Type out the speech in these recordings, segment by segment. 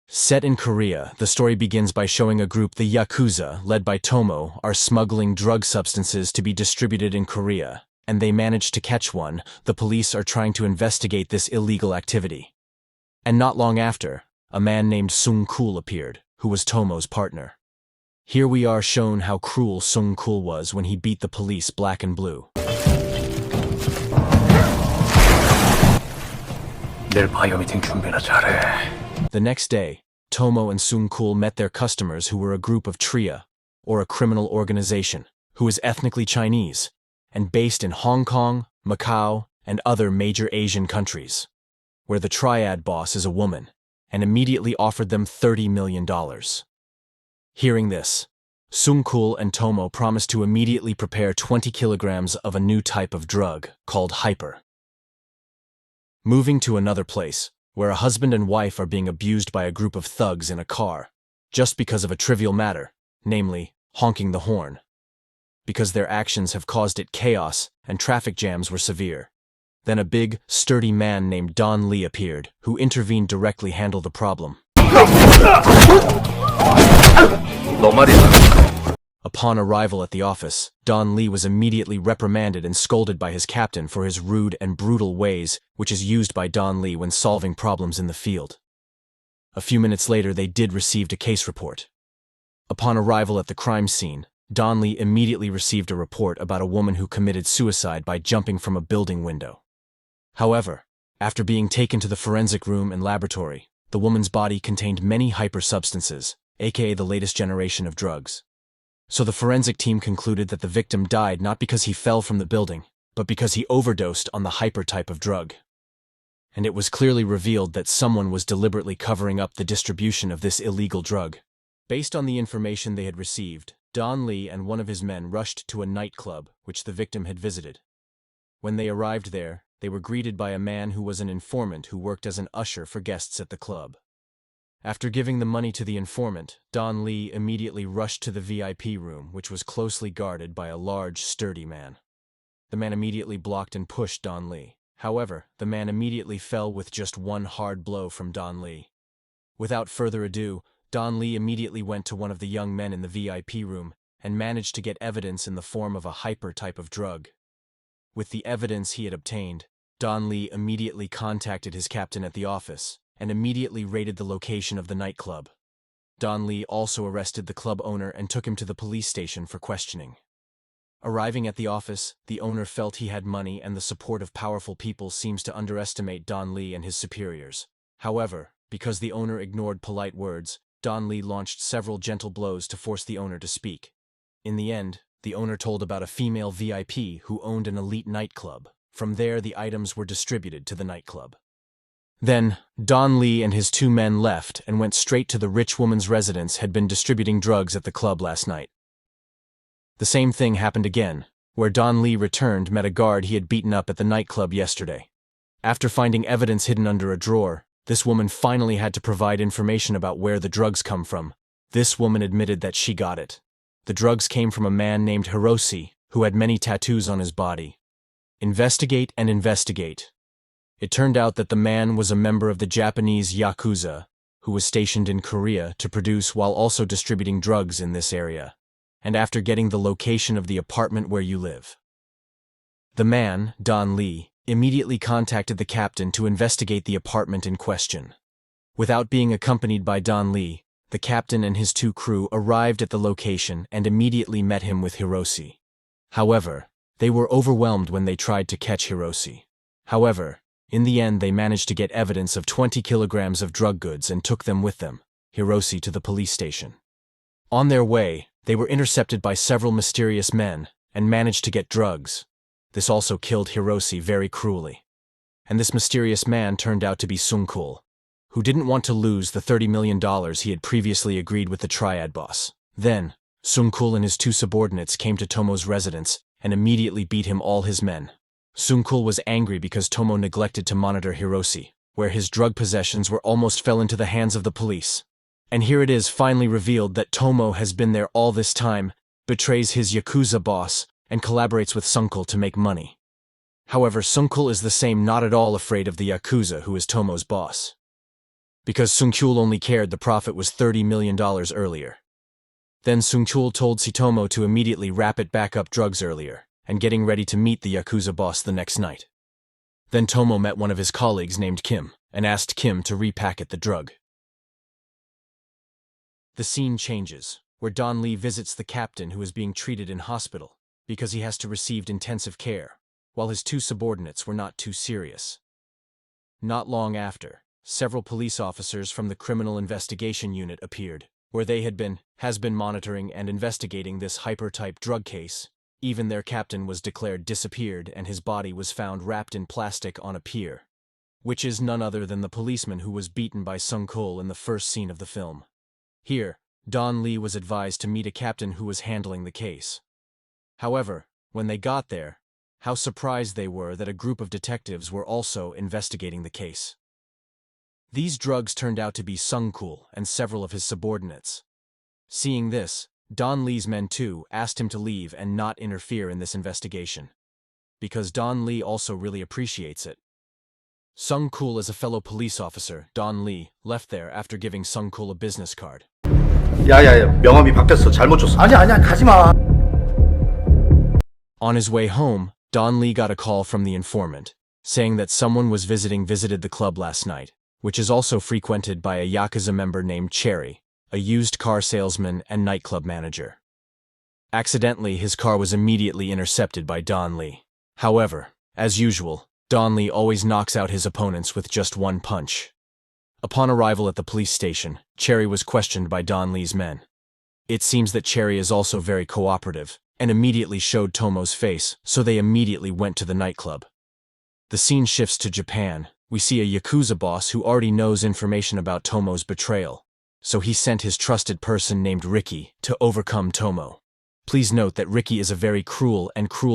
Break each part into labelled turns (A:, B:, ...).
A: Set in Korea, the story begins by showing a group, the Yakuza, led by Tomo, are smuggling drug substances to be distributed in Korea, and they manage to catch one. The police are trying to investigate this illegal activity. And not long after, a man named Sung-kul appeared, who was Tomo's partner. Here we are shown how cruel Sung-kul was when he beat the police black and blue. The next day, Tomo and Sung-kul met their customers, who were a group of TRIA, or a criminal organization, who is ethnically Chinese, and based in Hong Kong, Macau, and other major Asian countries, where the triad boss is a woman, and immediately offered them $30 million. Hearing this, Sung-kul and Tomo promised to immediately prepare 20 kilograms of a new type of drug called hyper. Moving to another place, where a husband and wife are being abused by a group of thugs in a car, just because of a trivial matter, namely, honking the horn. Because their actions have caused it chaos and traffic jams were severe. Then a big, sturdy man named Don Lee appeared, who intervened directly handle the problem. Upon arrival at the office, Don Lee was immediately reprimanded and scolded by his captain for his rude and brutal ways, which is used by Don Lee when solving problems in the field. A few minutes later, they did receive a case report. Upon arrival at the crime scene, Don Lee immediately received a report about a woman who committed suicide by jumping from a building window. However, after being taken to the forensic room and laboratory, the woman's body contained many hyper substances, aka the latest generation of drugs. So the forensic team concluded that the victim died not because he fell from the building, but because he overdosed on the hyper type of drug. And it was clearly revealed that someone was deliberately covering up the distribution of this illegal drug. Based on the information they had received, Don Lee and one of his men rushed to a nightclub which the victim had visited. When they arrived there, they were greeted by a man who was an informant who worked as an usher for guests at the club. After giving the money to the informant, Don Lee immediately rushed to the VIP room, which was closely guarded by a large, sturdy man. The man immediately blocked and pushed Don Lee. However, the man immediately fell with just one hard blow from Don Lee. Without further ado, Don Lee immediately went to one of the young men in the VIP room and managed to get evidence in the form of a hyper type of drug. With the evidence he had obtained, Don Lee immediately contacted his captain at the office and immediately raided the location of the nightclub. Don Lee also arrested the club owner and took him to the police station for questioning. Arriving at the office, the owner felt he had money and the support of powerful people seems to underestimate Don Lee and his superiors. However, because the owner ignored polite words, Don Lee launched several gentle blows to force the owner to speak. In the end, the owner told about a female VIP who owned an elite nightclub. From there, the items were distributed to the nightclub. Then, Don Lee and his two men left and went straight to the rich woman's residence had been distributing drugs at the club last night. The same thing happened again, where Don Lee returned met a guard he had beaten up at the nightclub yesterday. After finding evidence hidden under a drawer, this woman finally had to provide information about where the drugs come from. This woman admitted that she got it. The drugs came from a man named Hiroshi, who had many tattoos on his body. Investigate and investigate. It turned out that the man was a member of the Japanese Yakuza, who was stationed in Korea to produce while also distributing drugs in this area, and after getting the location of the apartment where you live. The man, Don Lee, immediately contacted the captain to investigate the apartment in question. Without being accompanied by Don Lee, the captain and his two crew arrived at the location and immediately met him with Hiroshi. However, they were overwhelmed when they tried to catch Hiroshi. However, in the end they managed to get evidence of 20 kilograms of drug goods and took them with them, Hiroshi, to the police station. On their way, they were intercepted by several mysterious men and managed to get drugs. This also killed Hiroshi very cruelly. And this mysterious man turned out to be Sung-kul, who didn't want to lose the $30 million he had previously agreed with the triad boss. Then, Sung-kul and his two subordinates came to Tomo's residence and immediately beat him all his men. Sung-kul was angry because Tomo neglected to monitor Hiroshi, where his drug possessions were almost fell into the hands of the police. And here it is finally revealed that Tomo has been there all this time, betrays his Yakuza boss, and collaborates with Sung-kul to make money. However, Sung-kul is the same, not at all afraid of the Yakuza, who is Tomo's boss. because Sung-chul only cared the profit was $30 million earlier. Then Sung-chul told Sitomo to immediately wrap it back up drugs earlier, and getting ready to meet the Yakuza boss the next night. Then Tomo met one of his colleagues named Kim, and asked Kim to repacket the drug. The scene changes, where Don Lee visits the captain who is being treated in hospital, because he has to receive intensive care, while his two subordinates were not too serious. Not long after, several police officers from the Criminal Investigation Unit appeared, where they has been monitoring and investigating this hyper-type drug case. Even their captain was declared disappeared and his body was found wrapped in plastic on a pier, which is none other than the policeman who was beaten by Sung-chul in the first scene of the film. Here, Don Lee was advised to meet a captain who was handling the case. However, when they got there, how surprised they were that a group of detectives were also investigating the case. These drugs turned out to be Sung-chul and several of his subordinates. Seeing this, Don Lee's men too asked him to leave and not interfere in this investigation, because Don Lee also really appreciates it. Sung-chul as a fellow police officer, Don Lee, left there after giving Sung-chul a business card.
B: 야야야, 명함이 바뀌었어. 잘못 줬어. 아니야, 가지 마.
A: On his way home, Don Lee got a call from the informant, saying that someone was visited the club last night, which is also frequented by a Yakuza member named Cherry, a used car salesman and nightclub manager. Accidentally, his car was immediately intercepted by Don Lee. However, as usual, Don Lee always knocks out his opponents with just one punch. Upon arrival at the police station, Cherry was questioned by Don Lee's men. It seems that Cherry is also very cooperative, and immediately showed Tomo's face, so they immediately went to the nightclub. The scene shifts to Japan. We see a Yakuza boss who already knows information about Tomo's betrayal, so he sent his trusted person named Ricky to overcome Tomo. Please note that Ricky is a very cruel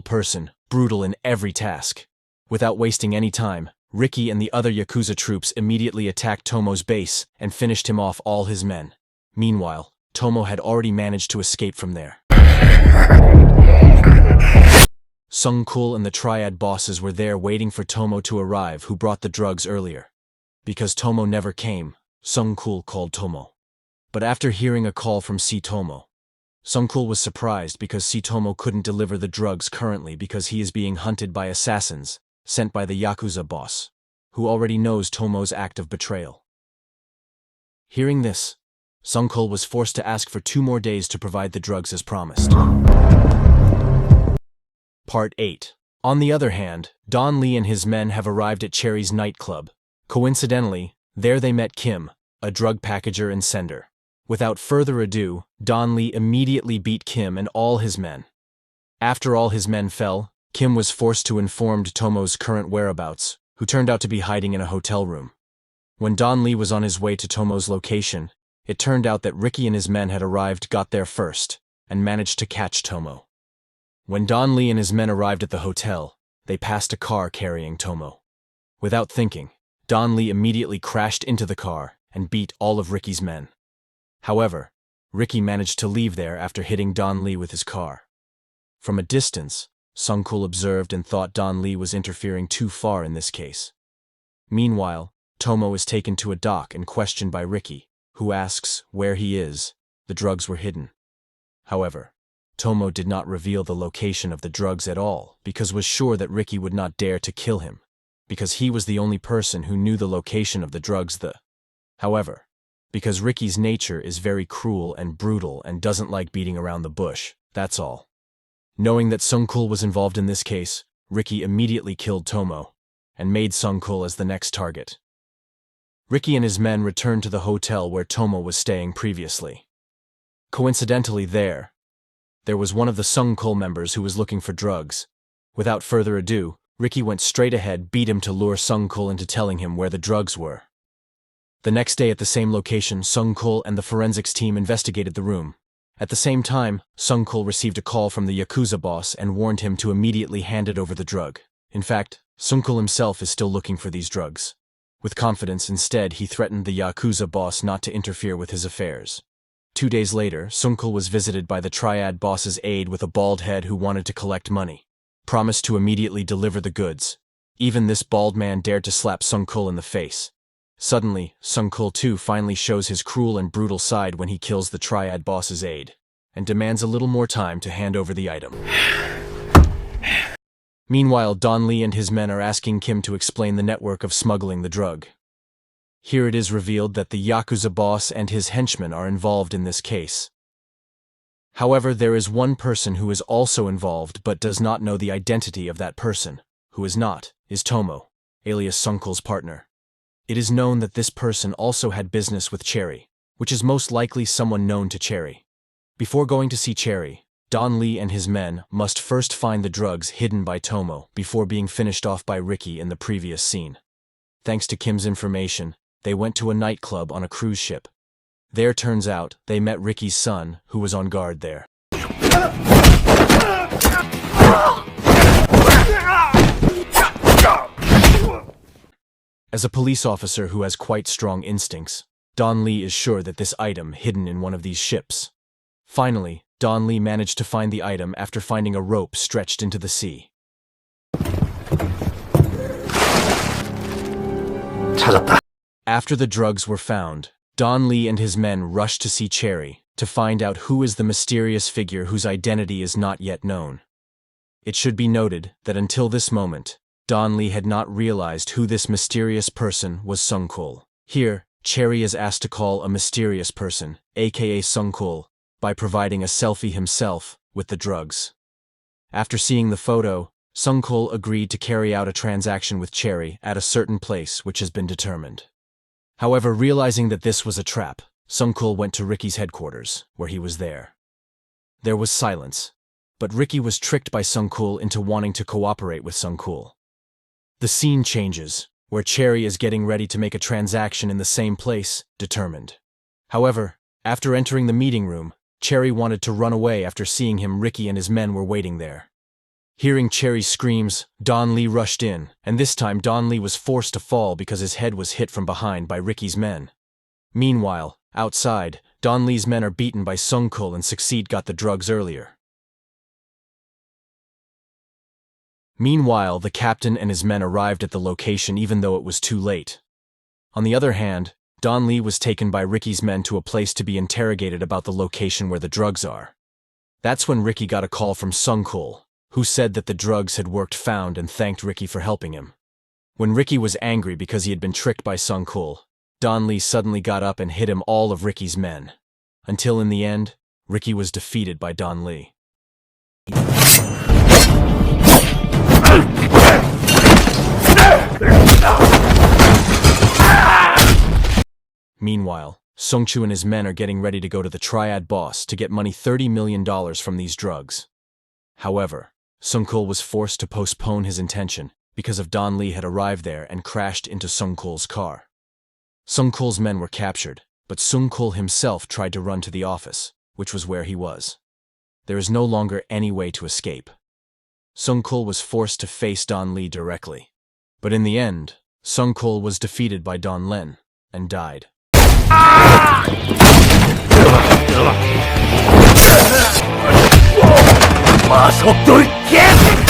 A: person, brutal in every task. Without wasting any time, Ricky and the other Yakuza troops immediately attacked Tomo's base and finished him off all his men. Meanwhile, Tomo had already managed to escape from there. Sung-chul and the Triad bosses were there waiting for Tomo to arrive, who brought the drugs earlier. Because Tomo never came, Sung-chul called Tomo. But after hearing a call from Tomo, Sung-chul was surprised because Tomo couldn't deliver the drugs currently because he is being hunted by assassins sent by the Yakuza boss, who already knows Tomo's act of betrayal. Hearing this, Sung-chul was forced to ask for 2 more days to provide the drugs as promised. Part 8. On the other hand, Don Lee and his men have arrived at Cherry's nightclub. Coincidentally, there they met Kim, a drug packager and sender. Without further ado, Don Lee immediately beat Kim and all his men. After all his men fell, Kim was forced to inform Tomo's current whereabouts, who turned out to be hiding in a hotel room. When Don Lee was on his way to Tomo's location, it turned out that Ricky and his men had got there first, and managed to catch Tomo. When Don Lee and his men arrived at the hotel, they passed a car carrying Tomo. Without thinking, Don Lee immediately crashed into the car and beat all of Ricky's men. However, Ricky managed to leave there after hitting Don Lee with his car. From a distance, Sung-chul observed and thought Don Lee was interfering too far in this case. Meanwhile, Tomo is taken to a dock and questioned by Ricky, who asks where he is. The drugs were hidden. However, Tomo did not reveal the location of the drugs at all because was sure that Ricky would not dare to kill him, because he was the only person who knew the location of the drugs. However, because Ricky's nature is very cruel and brutal and doesn't like beating around the bush, that's all. Knowing that Sung-chul was involved in this case, Ricky immediately killed Tomo and made Sung-chul as the next target. Ricky and his men returned to the hotel where Tomo was staying previously. Coincidentally there was one of the Sung-chul members who was looking for drugs. Without further ado, Ricky went straight ahead, beat him to lure Sung-chul into telling him where the drugs were. The next day at the same location, Sung-chul and the forensics team investigated the room. At the same time, Sung-chul received a call from the Yakuza boss and warned him to immediately hand it over the drug. In fact, Sung-chul himself is still looking for these drugs. With confidence, instead, he threatened the Yakuza boss not to interfere with his affairs. 2 days later, Sung-chul was visited by the Triad boss's aide with a bald head who wanted to collect money, promised to immediately deliver the goods. Even this bald man dared to slap Sung-chul in the face. Suddenly, Sung-kul too finally shows his cruel and brutal side when he kills the Triad boss's aide, and demands a little more time to hand over the item. Meanwhile, Don Lee and his men are asking Kim to explain the network of smuggling the drug. Here it is revealed that the Yakuza boss and his henchmen are involved in this case. However, there is one person who is also involved but does not know the identity of that person, who is Tomo, alias Sung-kul's partner. It is known that this person also had business with Cherry, which is most likely someone known to Cherry. Before going to see Cherry, Don Lee and his men must first find the drugs hidden by Tomo before being finished off by Ricky in the previous scene. Thanks to Kim's information, they went to a nightclub on a cruise ship. There turns out they met Ricky's son, who was on guard there. As a police officer who has quite strong instincts, Don Lee is sure that this item hidden in one of these ships. Finally, Don Lee managed to find the item after finding a rope stretched into the sea.
B: 찾았다.
A: After the drugs were found, Don Lee and his men rushed to see Cherry to find out who is the mysterious figure whose identity is not yet known. It should be noted that until this moment, Don Lee had not realized who this mysterious person was. Sung-kul. Here, Cherry is asked to call a mysterious person, aka Sung-kul, by providing a selfie himself with the drugs. After seeing the photo, Sung-kul agreed to carry out a transaction with Cherry at a certain place which has been determined. However, realizing that this was a trap, Sung-kul went to Ricky's headquarters, where he was there. There was silence, but Ricky was tricked by Sung-kul into wanting to cooperate with Sung-kul. The scene changes, where Cherry is getting ready to make a transaction in the same place, determined. However, after entering the meeting room, Cherry wanted to run away after seeing him. Ricky and his men were waiting there. Hearing Cherry's screams, Don Lee rushed in, and this time Don Lee was forced to fall because his head was hit from behind by Ricky's men. Meanwhile, outside, Don Lee's men are beaten by Sung-kul and got the drugs earlier. Meanwhile, the captain and his men arrived at the location even though it was too late. On the other hand, Don Lee was taken by Ricky's men to a place to be interrogated about the location where the drugs are. That's when Ricky got a call from Sung-kul, who said that the drugs had worked found and thanked Ricky for helping him. When Ricky was angry because he had been tricked by Sung-kul, Don Lee suddenly got up and hit him all of Ricky's men. Until in the end, Ricky was defeated by Don Lee. Meanwhile, Sung-chu and his men are getting ready to go to the Triad boss to get money $30 million from these drugs. However, Sung-kul was forced to postpone his intention because of Don Lee had arrived there and crashed into Sung-kul's car. Sung-kul's men were captured, but Sung-kul himself tried to run to the office, which was where he was. There is no longer any way to escape. Sung-kul was forced to face Don Lee directly. But in the end, Sung-kul was defeated by Don Len and died.
B: 속도 있게!